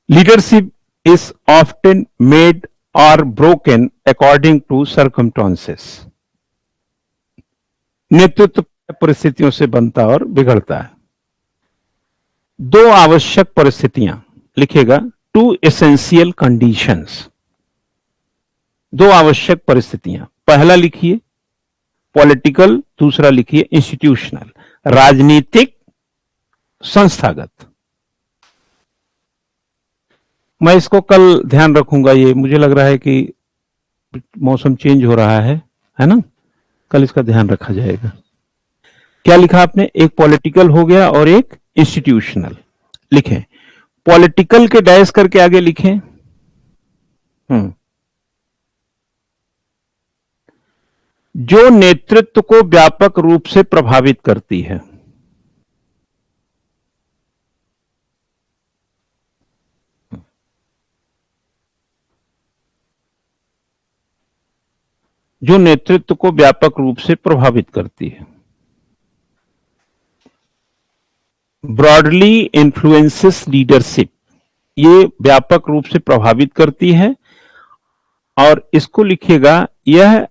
Leadership is often made or broken according to circumstances. नेतृत्व परिस्थितियों से बनता और बिगड़ता है। दो आवश्यक परिस्थितियां लिखेगा, टू एसेंशियल कंडीशंस। दो आवश्यक परिस्थितियां, पहला लिखिए पॉलिटिकल, दूसरा लिखिए इंस्टीट्यूशनल, राजनीतिक, संस्थागत। मैं इसको कल ध्यान रखूंगा, ये मुझे लग रहा है कि मौसम चेंज हो रहा है ना, कल इसका ध्यान रखा जाएगा। क्या लिखा आपने, एक पॉलिटिकल हो गया और एक इंस्टीट्यूशनल। लिखें, पॉलिटिकल के डैश करके आगे लिखें जो नेतृत्व को व्यापक रूप से प्रभावित करती है। जो नेतृत्व को व्यापक रूप से प्रभावित करती है। ब्रॉडली इन्फ्लुएंसेस लीडरशिप, ये व्यापक रूप से प्रभावित करती है। और इसको लिखिएगा, यह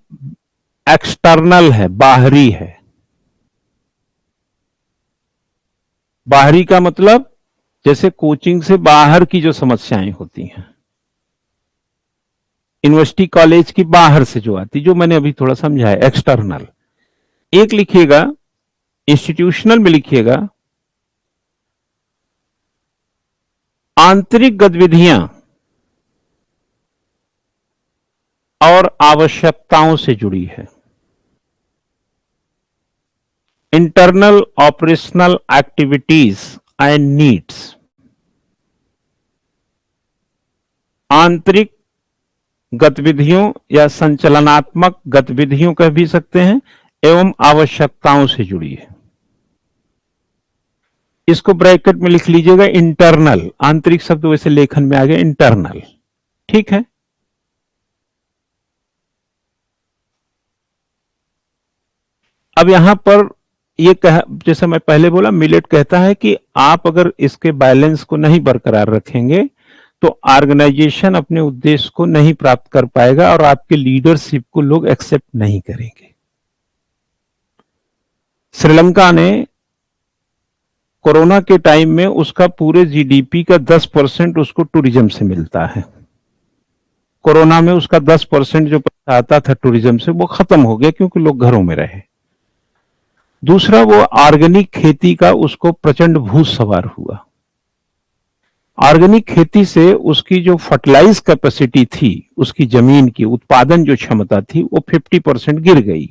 एक्सटर्नल है, बाहरी है। बाहरी का मतलब जैसे कोचिंग से बाहर की जो समस्याएं होती हैं, यूनिवर्सिटी कॉलेज की बाहर से जो आती, जो मैंने अभी थोड़ा समझाया, एक्सटर्नल। एक लिखिएगा इंस्टीट्यूशनल में, लिखिएगा आंतरिक गतिविधियां और आवश्यकताओं से जुड़ी है। Internal operational activities and needs, आंतरिक गतिविधियों या संचालनात्मक गतिविधियों कह भी सकते हैं, एवं आवश्यकताओं से जुड़ी है। इसको ब्रैकेट में लिख लीजिएगा इंटरनल, आंतरिक शब्द वैसे लेखन में आ गया इंटरनल, ठीक है। अब यहां पर ये जैसे मैं पहले बोला, मिलेट कहता है कि आप अगर इसके बैलेंस को नहीं बरकरार रखेंगे तो ऑर्गेनाइजेशन अपने उद्देश्य को नहीं प्राप्त कर पाएगा और आपके लीडरशिप को लोग एक्सेप्ट नहीं करेंगे। श्रीलंका ने कोरोना के टाइम में उसका पूरे जीडीपी का 10% उसको टूरिज्म से मिलता है। कोरोना में उसका 10% जो पैसा आता था टूरिज्म से, वो खत्म हो गया क्योंकि लोग घरों में रहे। दूसरा, वो ऑर्गेनिक खेती का उसको प्रचंड भूत सवार हुआ। ऑर्गेनिक खेती से उसकी जो फर्टिलाइज कैपेसिटी थी, उसकी जमीन की उत्पादन जो क्षमता थी, वो 50% गिर गई।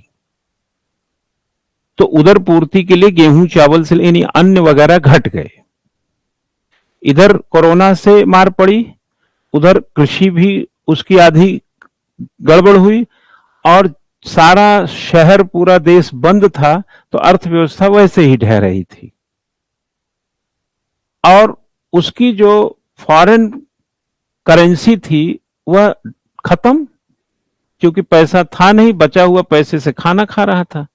तो उधर पूर्ति के लिए गेहूं चावल से यानी अन्न वगैरह घट गए। इधर कोरोना से मार पड़ी, उधर कृषि भी उसकी आधी गड़बड़ हुई और सारा शहर पूरा देश बंद था, तो अर्थव्यवस्था वैसे ही ढह रही थी। और उसकी जो फॉरेन करेंसी थी वह खत्म, क्योंकि पैसा था नहीं, बचा हुआ पैसे से खाना खा रहा था।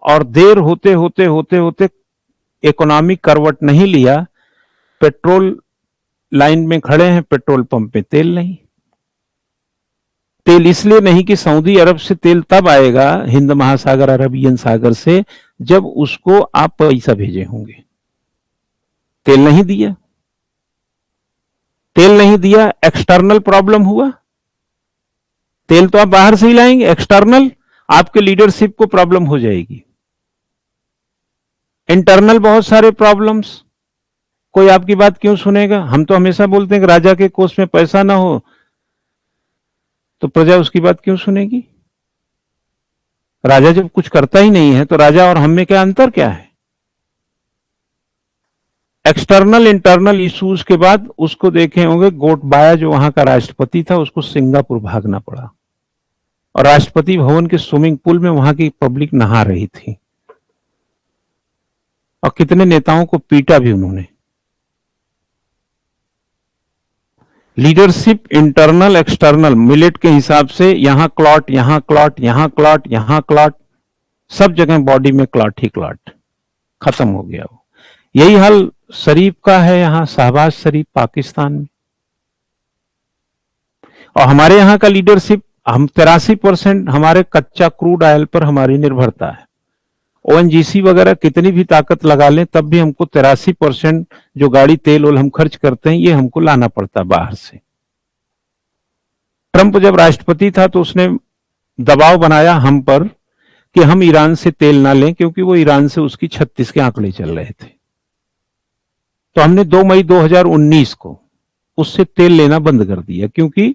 और देर होते होते होते होते इकोनॉमिक करवट नहीं लिया। पेट्रोल लाइन में खड़े हैं, पेट्रोल पंप में तेल नहीं। तेल इसलिए नहीं कि सऊदी अरब से तेल तब आएगा, हिंद महासागर अरबियन सागर से, जब उसको आप पैसा भेजे होंगे। तेल नहीं दिया, तेल नहीं दिया, एक्सटर्नल प्रॉब्लम हुआ। तेल तो आप बाहर से ही लाएंगे, एक्सटर्नल आपके लीडरशिप को प्रॉब्लम हो जाएगी। इंटरनल बहुत सारे प्रॉब्लम्स, कोई आपकी बात क्यों सुनेगा। हम तो हमेशा बोलते हैं कि राजा के कोष में पैसा ना हो तो प्रजा उसकी बात क्यों सुनेगी। राजा जब कुछ करता ही नहीं है तो राजा और हम में क्या अंतर क्या है। एक्सटर्नल इंटरनल इश्यूज के बाद उसको देखे होंगे, गोटबाया जो वहां का राष्ट्रपति था, उसको सिंगापुर भागना पड़ा और राष्ट्रपति भवन के स्विमिंग पूल में वहां की पब्लिक नहा रही थी और कितने नेताओं को पीटा भी उन्होंने। लीडरशिप इंटरनल एक्सटर्नल, मिलेट के हिसाब से यहां क्लॉट, यहां क्लॉट, यहां क्लॉट, यहां क्लॉट, सब जगह बॉडी में क्लॉट ही क्लॉट, खत्म हो गया वो। यही हाल शरीफ का है, यहां शहबाज शरीफ पाकिस्तान में। और हमारे यहाँ का लीडरशिप, हम 83% हमारे कच्चा क्रूड ऑयल पर हमारी निर्भरता है। ओएनजीसी वगैरह कितनी भी ताकत लगा लें तब भी हमको 83% जो गाड़ी तेल और हम खर्च करते हैं ये हमको लाना पड़ता है बाहर से। ट्रंप जब राष्ट्रपति था तो उसने दबाव बनाया हम पर कि हम ईरान से तेल ना लें, क्योंकि वो ईरान से उसकी 36 के आंकड़े चल रहे थे। तो हमने 2 मई 2019 को उससे तेल लेना बंद कर दिया, क्योंकि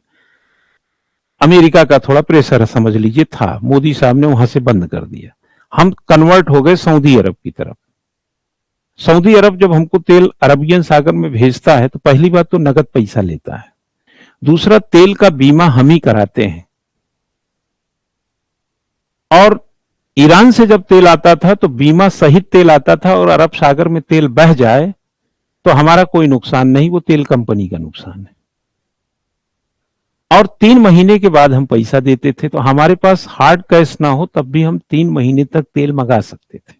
अमेरिका का थोड़ा प्रेशर समझ लीजिए था, मोदी साहब ने वहां से बंद कर दिया। हम कन्वर्ट हो गए सऊदी अरब की तरफ। सऊदी अरब जब हमको तेल अरबियन सागर में भेजता है तो पहली बात तो नगद पैसा लेता है, दूसरा तेल का बीमा हम ही कराते हैं। और ईरान से जब तेल आता था तो बीमा सहित तेल आता था, और अरब सागर में तेल बह जाए तो हमारा कोई नुकसान नहीं, वो तेल कंपनी का नुकसान है। और 3 महीने के बाद हम पैसा देते थे, तो हमारे पास हार्ड कैश ना हो तब भी हम 3 महीने तक तेल मंगा सकते थे।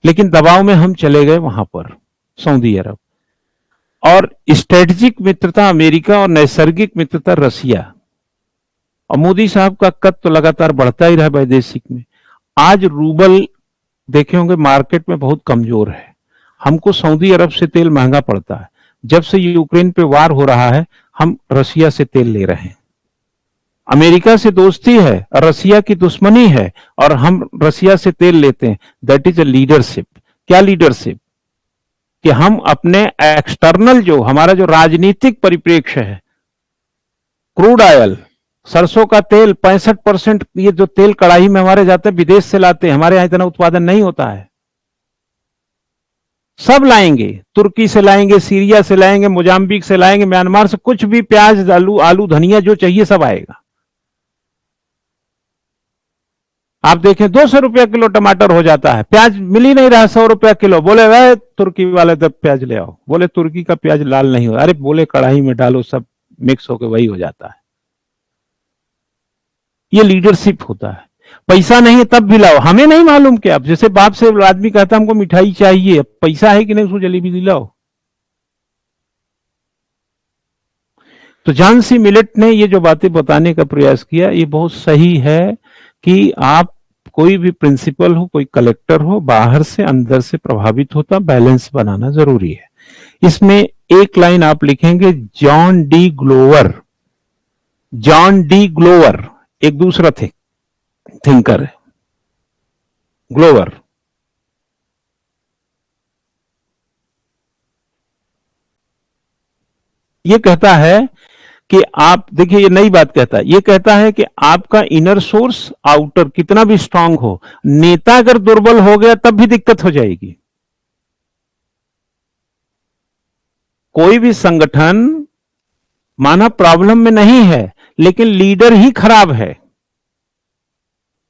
लेकिन दबाव में हम चले गए वहां पर सऊदी अरब, और स्ट्रेटेजिक मित्रता अमेरिका और नैसर्गिक मित्रता रसिया। और मोदी साहब का कद तो लगातार बढ़ता ही रहा वैदेशिक में। आज रूबल देखे होंगे मार्केट में बहुत कमजोर है, हमको सऊदी अरब से तेल महंगा पड़ता है। जब से यूक्रेन पे वार हो रहा है हम रसिया से तेल ले रहे हैं। अमेरिका से दोस्ती है और रसिया की दुश्मनी है, और हम रसिया से तेल लेते हैं। That is a leadership. क्या लीडरशिप? कि हम अपने एक्सटर्नल जो हमारा जो राजनीतिक परिप्रेक्ष्य है, क्रूड ऑयल, सरसों का तेल 65% ये जो तेल कड़ाही में हमारे जाते हैं विदेश से लाते हैं, हमारे यहां इतना उत्पादन नहीं होता है। सब लाएंगे, तुर्की से लाएंगे, सीरिया से लाएंगे, मोजाम्बिक से लाएंगे, म्यांमार से, कुछ भी प्याज, आलू, आलू धनिया जो चाहिए सब आएगा। आप देखें 200 रुपया किलो टमाटर हो जाता है, प्याज मिल ही नहीं रहा, 100 रुपया किलो। बोले वह तुर्की वाले तब प्याज ले आओ, बोले तुर्की का प्याज लाल नहीं हो, अरे बोले कढ़ाई में डालो सब मिक्स होकर वही हो जाता है। ये लीडरशिप होता है। पैसा नहीं है तब भी लाओ, हमें नहीं मालूम कि अब जैसे बाप से आदमी कहता हमको मिठाई चाहिए, पैसा है कि नहीं, उसको जलेबी दिलाओ। तो जॉन सी मिलेट ने ये जो बातें बताने का प्रयास किया ये बहुत सही है कि आप कोई भी प्रिंसिपल हो, कोई कलेक्टर हो, बाहर से अंदर से प्रभावित होता, बैलेंस बनाना जरूरी है। इसमें एक लाइन आप लिखेंगे, John D Glover. John D Glover एक दूसरा थे थिंकर है, ग्लोवर। ये कहता है कि आप देखिए, ये नई बात कहता है, ये कहता है कि आपका इनर सोर्स आउटर कितना भी स्ट्रांग हो, नेता अगर दुर्बल हो गया तब भी दिक्कत हो जाएगी। कोई भी संगठन माना प्रॉब्लम में नहीं है, लेकिन लीडर ही खराब है।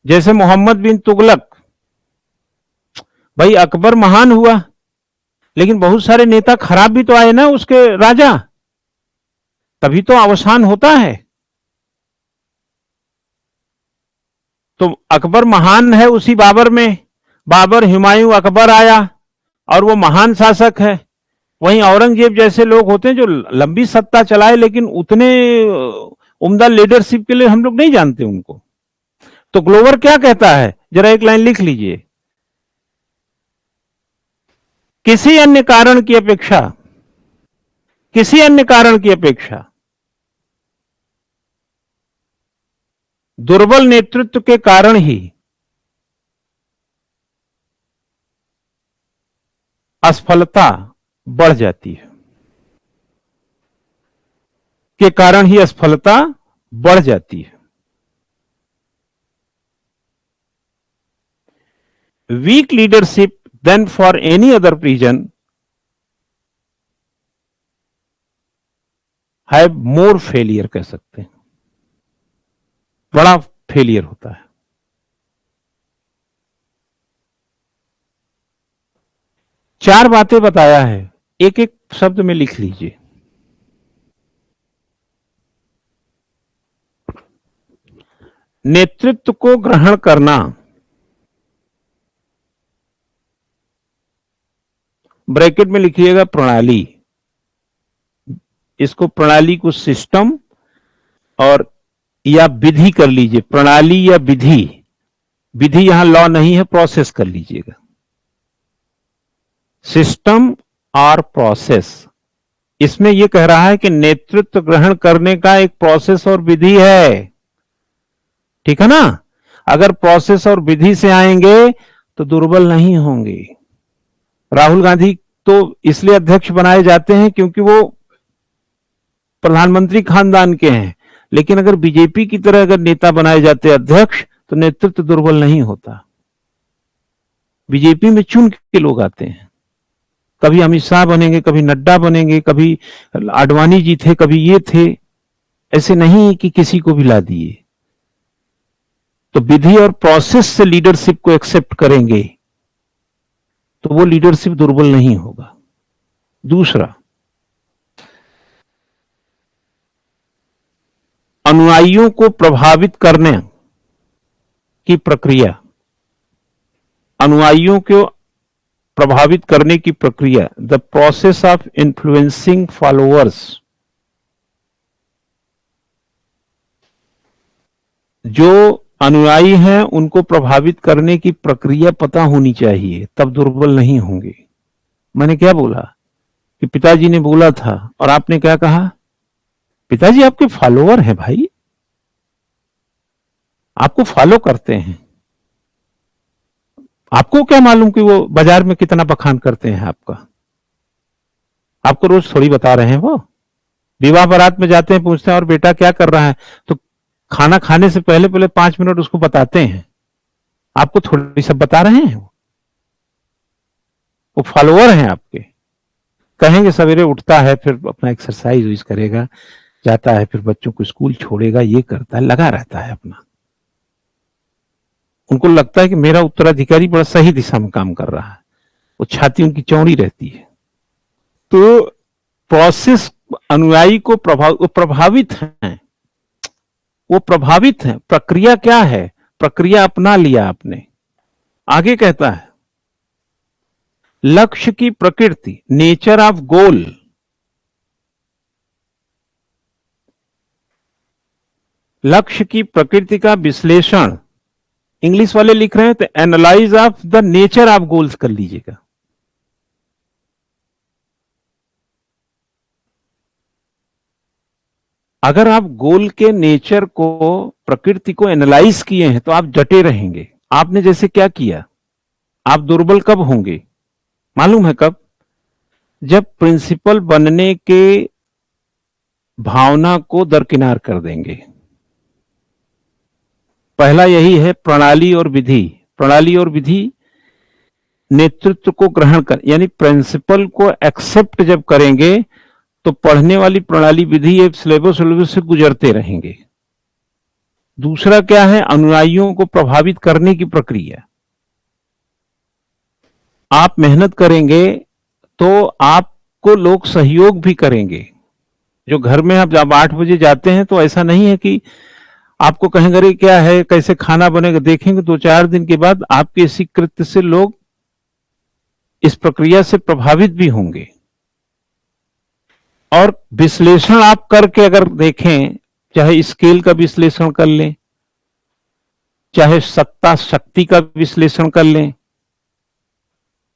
जैसे मोहम्मद बिन तुगलक, भाई अकबर महान हुआ, लेकिन बहुत सारे नेता खराब भी तो आए ना उसके राजा, तभी तो अवसान होता है। तो अकबर महान है उसी बाबर में, बाबर, हुमायूं, अकबर आया और वो महान शासक है। वहीं औरंगजेब जैसे लोग होते हैं जो लंबी सत्ता चलाए, लेकिन उतने उम्दा लीडरशिप के लिए हम लोग नहीं जानते उनको। तो ग्लोवर क्या कहता है, जरा एक लाइन लिख लीजिए। किसी अन्य कारण की अपेक्षा, किसी अन्य कारण की अपेक्षा दुर्बल नेतृत्व के कारण ही असफलता बढ़ जाती है, के कारण ही असफलता बढ़ जाती है। Weak leadership then for any other reason have more failure, कह सकते हैं, बड़ा फेलियर होता है। चार बातें बताया है, एक एक शब्द में लिख लीजिए। नेतृत्व को ग्रहण करना, ब्रैकेट में लिखिएगा प्रणाली, इसको प्रणाली को सिस्टम और या विधि कर लीजिए, प्रणाली या विधि। विधि यहां लॉ नहीं है, प्रोसेस कर लीजिएगा। सिस्टम और प्रोसेस, इसमें यह कह रहा है कि नेतृत्व ग्रहण करने का एक प्रोसेस और विधि है, ठीक है ना। अगर प्रोसेस और विधि से आएंगे तो दुर्बल नहीं होंगे। राहुल गांधी तो इसलिए अध्यक्ष बनाए जाते हैं क्योंकि वो प्रधानमंत्री खानदान के हैं, लेकिन अगर बीजेपी की तरह अगर नेता बनाए जाते अध्यक्ष तो नेतृत्व दुर्बल नहीं होता। बीजेपी में चुन के लोग आते हैं, कभी अमित शाह बनेंगे, कभी नड्डा बनेंगे, कभी आडवाणी जी थे, कभी ये थे, ऐसे नहीं कि किसी को भी ला दिए। तो विधि और प्रोसेस से लीडरशिप को एक्सेप्ट करेंगे तो वो लीडरशिप दुर्बल नहीं होगा। दूसरा, अनुयायियों को प्रभावित करने की प्रक्रिया, अनुयायियों को प्रभावित करने की प्रक्रिया, the process of influencing followers. जो अनुयायी हैं उनको प्रभावित करने की प्रक्रिया पता होनी चाहिए, तब दुर्बल नहीं होंगे। मैंने क्या बोला कि पिताजी ने बोला था और आपने क्या कहा, पिताजी आपके फॉलोअर हैं भाई, आपको फॉलो करते हैं, आपको क्या मालूम कि वो बाजार में कितना बखान करते हैं आपका, आपको रोज थोड़ी बता रहे हैं। वो विवाह बारात में जाते हैं, पूछते हैं और बेटा क्या कर रहा है, तो खाना खाने से पहले पहले 5 मिनट उसको बताते हैं, आपको थोड़ी सब बता रहे हैं। वो फॉलोअर हैं आपके। कहेंगे सवेरे उठता है, फिर अपना एक्सरसाइज करेगा, जाता है, फिर बच्चों को स्कूल छोड़ेगा, ये करता है, लगा रहता है अपना। उनको लगता है कि मेरा उत्तराधिकारी बड़ा सही दिशा में काम कर रहा है, वो छाती उनकी चौड़ी रहती है। तो प्रोसेस अनुयायी को प्रभावित हैं, वो प्रभावित हैं। प्रक्रिया क्या है, प्रक्रिया अपना लिया आपने। आगे कहता है लक्ष्य की प्रकृति, नेचर ऑफ गोल, लक्ष्य की प्रकृति का विश्लेषण। इंग्लिश वाले लिख रहे हैं तो analyse of the nature of goals कर लीजिएगा। अगर आप गोल के नेचर को, प्रकृति को एनालाइज किए हैं तो आप डटे रहेंगे। आपने जैसे क्या किया, आप दुर्बल कब होंगे मालूम है कब, जब प्रिंसिपल बनने के भावना को दरकिनार कर देंगे। पहला यही है, प्रणाली और विधि। प्रणाली और विधि नेतृत्व को ग्रहण कर, यानी प्रिंसिपल को एक्सेप्ट जब करेंगे तो पढ़ने वाली प्रणाली विधि एक सिलेबस से गुजरते रहेंगे। दूसरा क्या है, अनुयायियों को प्रभावित करने की प्रक्रिया। आप मेहनत करेंगे तो आपको लोग सहयोग भी करेंगे। जो घर में आप जब 8 बजे जाते हैं तो ऐसा नहीं है कि आपको कहेंगे अरे क्या है, कैसे खाना बनेगा, देखेंगे 2-4 दिन के बाद आपके इसी कृत्य से लोग इस प्रक्रिया से प्रभावित भी होंगे। और विश्लेषण आप करके अगर देखें, चाहे स्केल का विश्लेषण कर लें, चाहे सत्ता शक्ति का विश्लेषण कर लें,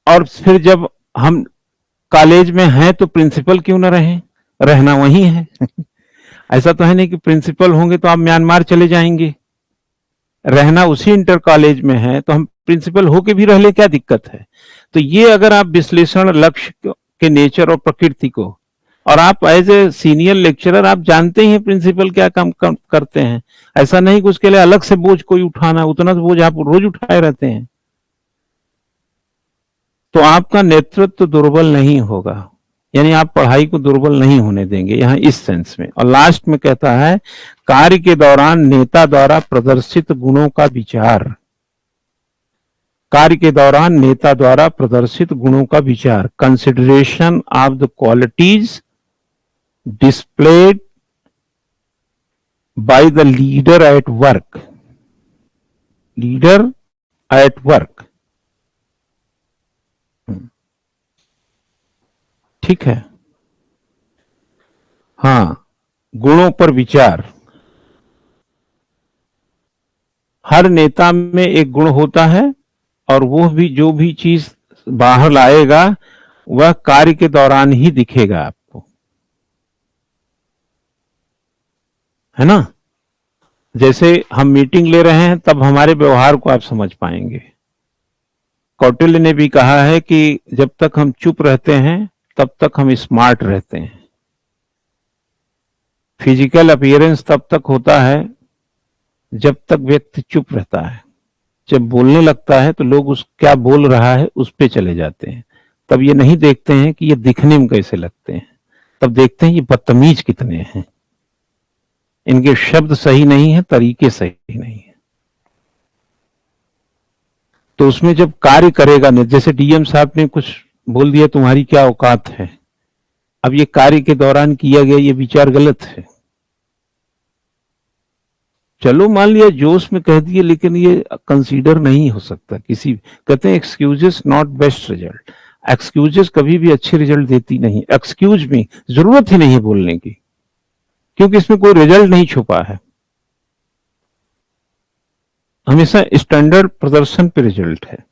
और फिर जब हम कॉलेज में हैं तो प्रिंसिपल क्यों ना रहें, रहना वही है। ऐसा तो है नहीं कि प्रिंसिपल होंगे तो आप म्यांमार चले जाएंगे, रहना उसी इंटर कॉलेज में है तो हम प्रिंसिपल होके भी रह ले, क्या दिक्कत है। तो ये अगर आप विश्लेषण लक्ष्य के नेचर और प्रकृति को, और आप एज ए सीनियर लेक्चरर आप जानते ही हैं प्रिंसिपल क्या काम करते हैं। ऐसा नहीं कि उसके लिए अलग से बोझ कोई उठाना, उतना बोझ आप रोज उठाए रहते हैं। तो आपका नेतृत्व दुर्बल नहीं होगा, यानी आप पढ़ाई को दुर्बल नहीं होने देंगे यहां इस सेंस में। और लास्ट में कहता है कार्य के दौरान नेता द्वारा प्रदर्शित गुणों का विचार। कार्य के दौरान नेता द्वारा प्रदर्शित गुणों का विचार, consideration of the qualities displayed by the leader at work, leader at work। ठीक है, हाँ, गुणों पर विचार। हर नेता में एक गुण होता है और वो भी जो भी चीज बाहर लाएगा वह कार्य के दौरान ही दिखेगा आपको, है ना। जैसे हम मीटिंग ले रहे हैं तब हमारे व्यवहार को आप समझ पाएंगे। कौटिल्य ने भी कहा है कि जब तक हम चुप रहते हैं तब तक हम स्मार्ट रहते हैं। फिजिकल अपीयरेंस तब तक होता है जब तक व्यक्ति चुप रहता है। जब बोलने लगता है तो लोग उस क्या बोल रहा है उस पे चले जाते हैं। तब ये नहीं देखते हैं कि ये दिखने में कैसे लगते हैं, तब देखते हैं ये बदतमीज कितने हैं, इनके शब्द सही नहीं है, तरीके सही नहीं है। तो उसमें जब कार्य करेगा नहीं, जैसे डीएम साहब ने कुछ बोल दिया तुम्हारी क्या औकात है, अब ये कार्य के दौरान किया गया ये विचार गलत है। चलो मान लिया जोश में कह दिए, लेकिन ये कंसीडर नहीं हो सकता किसी। कहते हैं excuses not best result. Excuses कभी भी अच्छे रिजल्ट देती नहीं। एक्सक्यूज में जरूरत ही नहीं है बोलने की, क्योंकि इसमें कोई रिजल्ट नहीं छुपा है। हमेशा स्टैंडर्ड प्रदर्शन पे रिजल्ट है।